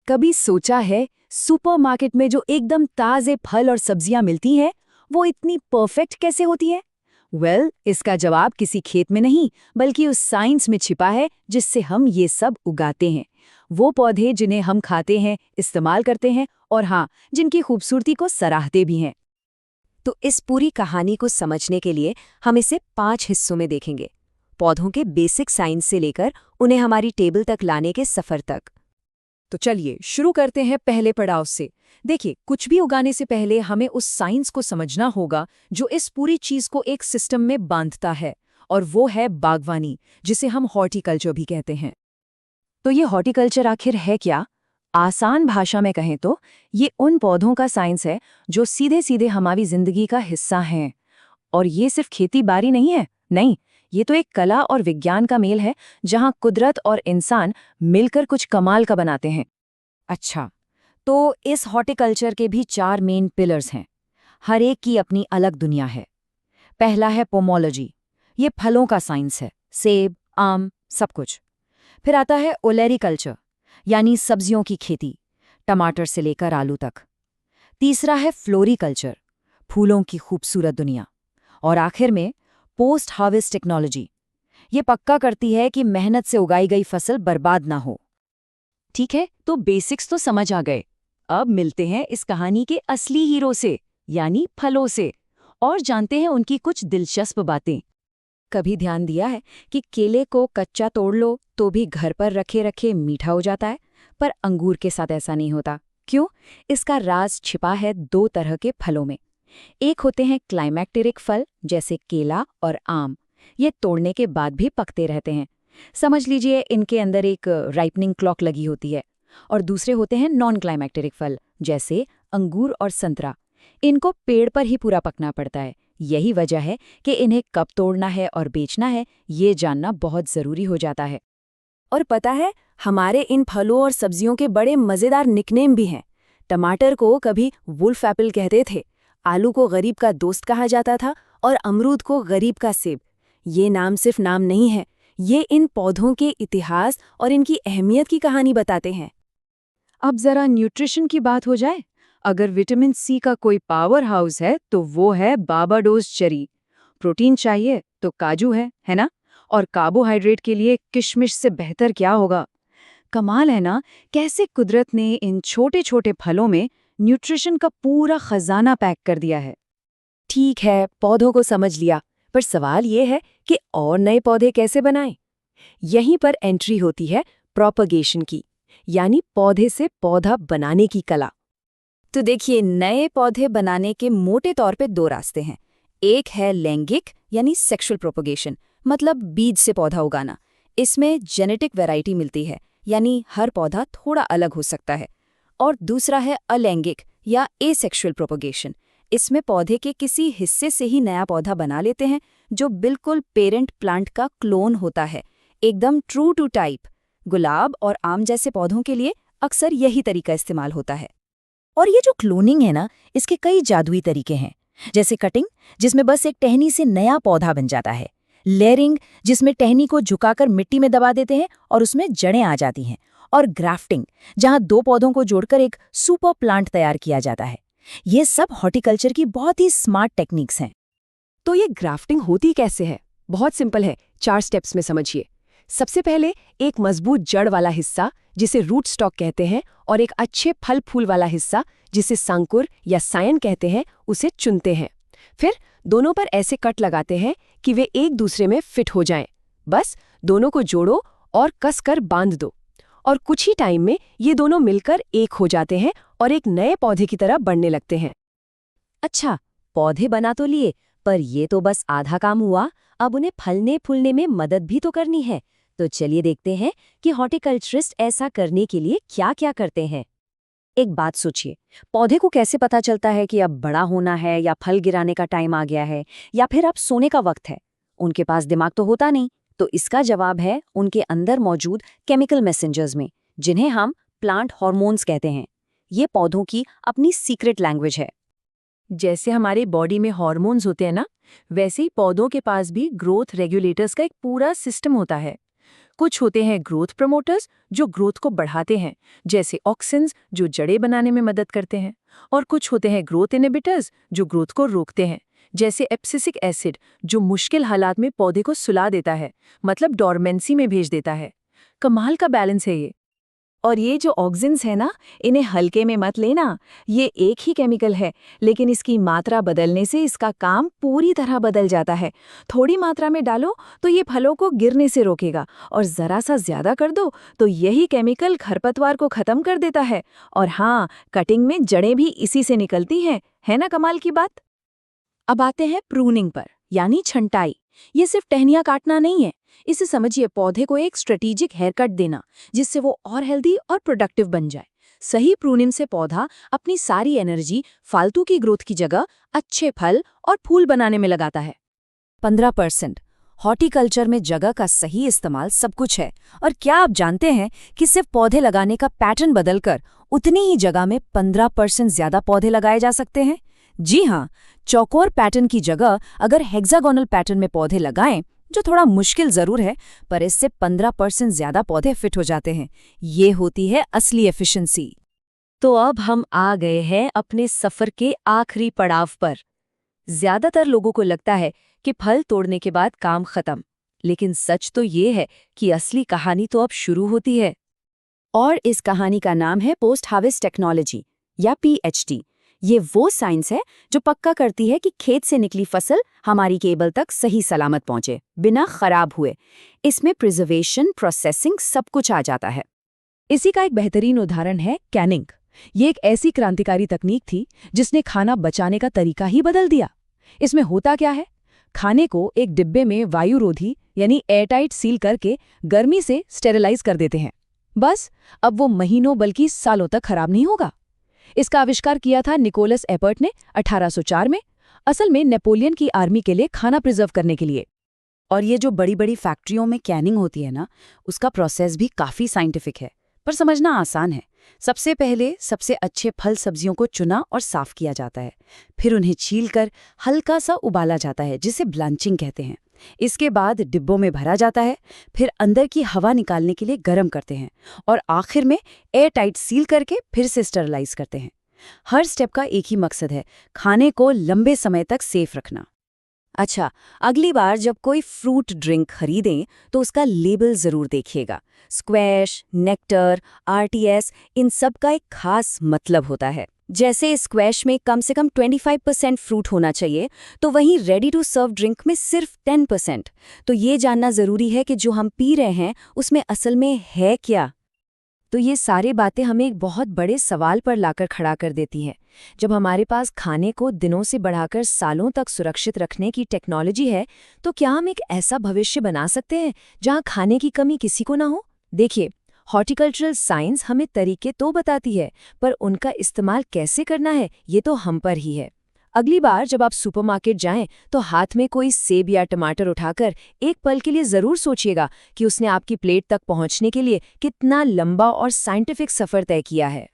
कभी सोचा है सुपरमार्केट में जो एकदम ताजे फल और सब्जियां मिलती हैं वो इतनी परफेक्ट कैसे होती है? इसका जवाब किसी खेत में नहीं बल्कि उस साइंस में छिपा है जिससे हम ये सब उगाते हैं। वो पौधे जिन्हें हम खाते हैं, इस्तेमाल करते हैं और हाँ, जिनकी खूबसूरती को सराहते भी हैं। तो इस पूरी कहानी को समझने के लिए हम इसे 5 हिस्सों में देखेंगे। पौधों के बेसिक साइंस से लेकर उन्हें हमारी टेबल तक लाने के सफर तक। तो चलिए शुरू करते हैं पहले पड़ाव से। देखिए, कुछ भी उगाने से पहले हमें उस साइंस को समझना होगा जो इस पूरी चीज को एक सिस्टम में बांधता है, और वो है बागवानी, जिसे हम हॉर्टिकल्चर भी कहते हैं। तो ये हॉर्टिकल्चर आखिर है क्या? आसान भाषा में कहें तो ये उन पौधों का साइंस है जो सीधे सीधे हमारी जिंदगी का हिस्सा हैं। और ये सिर्फ खेती बाड़ी नहीं है, नहीं, ये तो एक कला और विज्ञान का मेल है जहां कुदरत और इंसान मिलकर कुछ कमाल का बनाते हैं। अच्छा, तो इस हॉर्टिकल्चर के भी 4 मेन पिलर्स हैं। हर एक की अपनी अलग दुनिया है। पहला है पोमोलॉजी, ये फलों का साइंस है, सेब, आम, सब कुछ। फिर आता है ओलेरीकल्चर, यानी सब्जियों की खेती, टमाटर से लेकर आलू तक। तीसरा है फ्लोरीकल्चर, फूलों की खूबसूरत दुनिया। और आखिर में पोस्ट हार्वेस्ट टेक्नोलॉजी, ये पक्का करती है कि मेहनत से उगाई गई फसल बर्बाद ना हो। ठीक है, तो बेसिक्स तो समझ आ गए। अब मिलते हैं इस कहानी के असली हीरो से, यानी फलों से, और जानते हैं उनकी कुछ दिलचस्प बातें। कभी ध्यान दिया है कि केले को कच्चा तोड़ लो तो भी घर पर रखे रखे मीठा हो जाता है, पर अंगूर के साथ ऐसा नहीं होता। क्यों? इसका राज छिपा है 2 तरह के फलों में। एक होते हैं क्लाइमैक्टेरिक फल, जैसे केला और आम, ये तोड़ने के बाद भी पकते रहते हैं। समझ लीजिए इनके अंदर एक राइपनिंग क्लॉक लगी होती है। और दूसरे होते हैं नॉन क्लाइमैक्टेरिक फल, जैसे अंगूर और संतरा। इनको पेड़ पर ही पूरा पकना पड़ता है। यही वजह है कि इन्हें कब तोड़ना है और बेचना है, ये जानना बहुत जरूरी हो जाता है। और पता है, हमारे इन फलों और सब्जियों के बड़े मजेदार निकनेम भी हैं। टमाटर को कभी वुल्फ एप्पल कहते थे, आलू को गरीब का दोस्त कहा जाता था और अमरूद को गरीब का सेब। ये नाम सिर्फ नाम नहीं है, ये इन पौधों के इतिहास और इनकी अहमियत की कहानी बताते हैं। अब जरा न्यूट्रिशन की बात हो जाए। अगर विटामिन सी का कोई पावर हाउस है तो वो है बारबाडोस चेरी। प्रोटीन चाहिए तो काजू है ना? और कार्बोहाइड्रेट के लिए किशमिश से बेहतर क्या होगा? कमाल है ना, कैसे कुदरत ने इन छोटे छोटे फलों में न्यूट्रिशन का पूरा खजाना पैक कर दिया है। ठीक है, पौधों को समझ लिया, पर सवाल ये है कि और नए पौधे कैसे बनाएं? यहीं पर एंट्री होती है प्रोपगेशन की, यानी पौधे से पौधा बनाने की कला। तो देखिए, नए पौधे बनाने के मोटे तौर पे 2 रास्ते हैं। एक है लैंगिक, यानी सेक्सुअल प्रोपगेशन, मतलब बीज से पौधा उगाना। इसमें जेनेटिक वैरायटी मिलती है, यानी हर पौधा थोड़ा अलग हो सकता है। और दूसरा है अलैंगिक या एसेक्सुअल प्रोपगेशन। इसमें पौधे के किसी हिस्से से ही नया पौधा बना लेते हैं, जो बिल्कुल पेरेंट प्लांट का क्लोन होता है, एकदम ट्रू टू टाइप। गुलाब और आम जैसे पौधों के लिए अक्सर यही तरीका इस्तेमाल होता है। और ये जो क्लोनिंग है ना, इसके कई जादुई तरीके हैं, जैसे कटिंग, जिसमें बस एक टहनी से नया पौधा बन जाता है। लेयरिंग, जिसमें टहनी को झुकाकर मिट्टी में दबा देते हैं और उसमें जड़ें आ जाती हैं। और ग्राफ्टिंग, जहां 2 पौधों को जोड़कर एक सुपर प्लांट तैयार किया जाता है। ये सब हॉर्टिकल्चर की बहुत ही स्मार्ट टेक्निक्स हैं। तो ये ग्राफ्टिंग होती कैसे है? बहुत सिंपल है, 4 स्टेप्स में समझिए। सबसे पहले एक मजबूत जड़ वाला हिस्सा, जिसे रूट स्टॉक कहते हैं, और एक अच्छे फल फूल वाला हिस्सा, जिसे सांकुर या सायन कहते हैं, उसे चुनते हैं। फिर दोनों पर ऐसे कट लगाते हैं कि वे एक दूसरे में फिट हो जाएं। बस दोनों को जोड़ो और कसकर बांध दो, और कुछ ही टाइम में ये दोनों मिलकर एक हो जाते हैं और एक नए पौधे की तरह बढ़ने लगते हैं। अच्छा, पौधे बना तो लिए, पर ये तो बस आधा काम हुआ। अब उन्हें फलने फूलने में मदद भी तो करनी है। तो चलिए देखते हैं कि हॉर्टिकल्चरिस्ट ऐसा करने के लिए क्या-क्या करते हैं। एक बात सोचिए, पौधे को कैसे पता चलता है कि अब बड़ा होना है, या फल गिराने का टाइम आ गया है, या फिर अब सोने का वक्त है? उनके पास दिमाग तो होता नहीं। तो इसका जवाब है उनके अंदर मौजूद केमिकल मैसेंजर्स में, जिन्हें हम प्लांट हार्मोन्स कहते हैं। ये पौधों की अपनी सीक्रेट लैंग्वेज है। जैसे हमारे बॉडी में हार्मोन्स होते हैं ना, वैसे ही पौधों के पास भी ग्रोथ रेगुलेटर्स का एक पूरा सिस्टम होता है। कुछ होते हैं ग्रोथ प्रमोटर्स जो ग्रोथ को बढ़ाते हैं, जैसे ऑक्सिन्स जो जड़ें बनाने में मदद करते हैं, और कुछ होते हैं ग्रोथ इनहिबिटर्स जो ग्रोथ को रोकते हैं, जैसे एब्सिसिक एसिड जो मुश्किल हालात में पौधे को सुला देता है, मतलब डॉर्मेंसी में भेज देता है। कमाल का बैलेंस है ये। और ये जो ऑक्सिन्स है ना, इन्हें हल्के में मत लेना। ये एक ही केमिकल है, लेकिन इसकी मात्रा बदलने से इसका काम पूरी तरह बदल जाता है। थोड़ी मात्रा में डालो तो ये फलों को गिरने से रोकेगा, और जरा सा ज्यादा कर दो तो यही केमिकल खरपतवार को खत्म कर देता है। और हाँ, कटिंग में जड़ें भी इसी से निकलती हैं। है ना कमाल की बात। अब आते हैं प्रूनिंग पर, यानी छंटाई। ये सिर्फ टहनियां काटना नहीं है, इसे समझिए पौधे को एक स्ट्रेटेजिक हेयर कट देना, जिससे वो और हेल्दी और प्रोडक्टिव बन जाए। सही प्रूनिंग से पौधा अपनी सारी एनर्जी फालतू की ग्रोथ की जगह अच्छे फल और फूल बनाने में लगाता है। 15% हॉर्टिकल्चर में जगह का सही इस्तेमाल सब कुछ है। और क्या आप जानते हैं कि सिर्फ पौधे लगाने का पैटर्न बदलकर उतनी ही जगह में 15% ज्यादा पौधे लगाए जा सकते हैं? जी हाँ, चौकोर पैटर्न की जगह अगर हेक्सागोनल पैटर्न में पौधे लगाएं, जो थोड़ा मुश्किल जरूर है, पर इससे 15% ज्यादा पौधे फिट हो जाते हैं। ये होती है असली एफिशिएंसी। तो अब हम आ गए हैं अपने सफर के आखिरी पड़ाव पर। ज्यादातर लोगों को लगता है कि फल तोड़ने के बाद काम खत्म, लेकिन सच तो ये है कि असली कहानी तो अब शुरू होती है। और इस कहानी का नाम है पोस्ट हार्वेस्ट टेक्नोलॉजी या PHT। ये वो साइंस है जो पक्का करती है कि खेत से निकली फसल हमारी टेबल तक सही सलामत पहुंचे, बिना खराब हुए। इसमें प्रिजर्वेशन, प्रोसेसिंग सब कुछ आ जाता है। इसी का एक बेहतरीन उदाहरण है कैनिंग। ये एक ऐसी क्रांतिकारी तकनीक थी जिसने खाना बचाने का तरीका ही बदल दिया। इसमें होता क्या है, खाने को एक डिब्बे में वायुरोधी यानी एयरटाइट सील करके गर्मी से स्टेरिलाइज कर देते हैं। बस अब वो महीनों बल्कि सालों तक खराब नहीं होगा। इसका आविष्कार किया था निकोलस एपर्ट ने 1804 में, असल में नेपोलियन की आर्मी के लिए खाना प्रिजर्व करने के लिए। और ये जो बड़ी बड़ी फैक्ट्रियों में कैनिंग होती है ना, उसका प्रोसेस भी काफ़ी साइंटिफिक है, पर समझना आसान है। सबसे पहले सबसे अच्छे फल सब्जियों को चुना और साफ किया जाता है। फिर उन्हें छीलकर हल्का सा उबाला जाता है, जिसे ब्लांचिंग कहते हैं। इसके बाद डिब्बों में भरा जाता है, फिर अंदर की हवा निकालने के लिए गर्म करते हैं, और आखिर में एयर टाइट सील करके फिर से स्टरलाइज करते हैं। हर स्टेप का एक ही मकसद है, खाने को लंबे समय तक सेफ रखना। अच्छा, अगली बार जब कोई फ्रूट ड्रिंक खरीदें तो उसका लेबल जरूर देखिएगा। स्क्वैश, नेक्टर, RTS, इन सब का एक खास मतलब होता है। जैसे स्क्वैश में कम से कम 25% फ्रूट होना चाहिए, तो वहीं रेडी टू सर्व ड्रिंक में सिर्फ 10%। तो ये जानना जरूरी है कि जो हम पी रहे हैं उसमें असल में है क्या। तो ये सारी बातें हमें एक बहुत बड़े सवाल पर लाकर खड़ा कर देती हैं। जब हमारे पास खाने को दिनों से बढ़ाकर सालों तक सुरक्षित रखने की टेक्नोलॉजी है, तो क्या हम एक ऐसा भविष्य बना सकते हैं जहां खाने की कमी किसी को ना हो? देखिए, हॉर्टिकल्चरल साइंस हमें तरीके तो बताती है, पर उनका इस्तेमाल कैसे करना है ये तो हम पर ही है। अगली बार जब आप सुपरमार्केट जाएं तो हाथ में कोई सेब या टमाटर उठाकर एक पल के लिए जरूर सोचिएगा कि उसने आपकी प्लेट तक पहुंचने के लिए कितना लंबा और साइंटिफिक सफर तय किया है।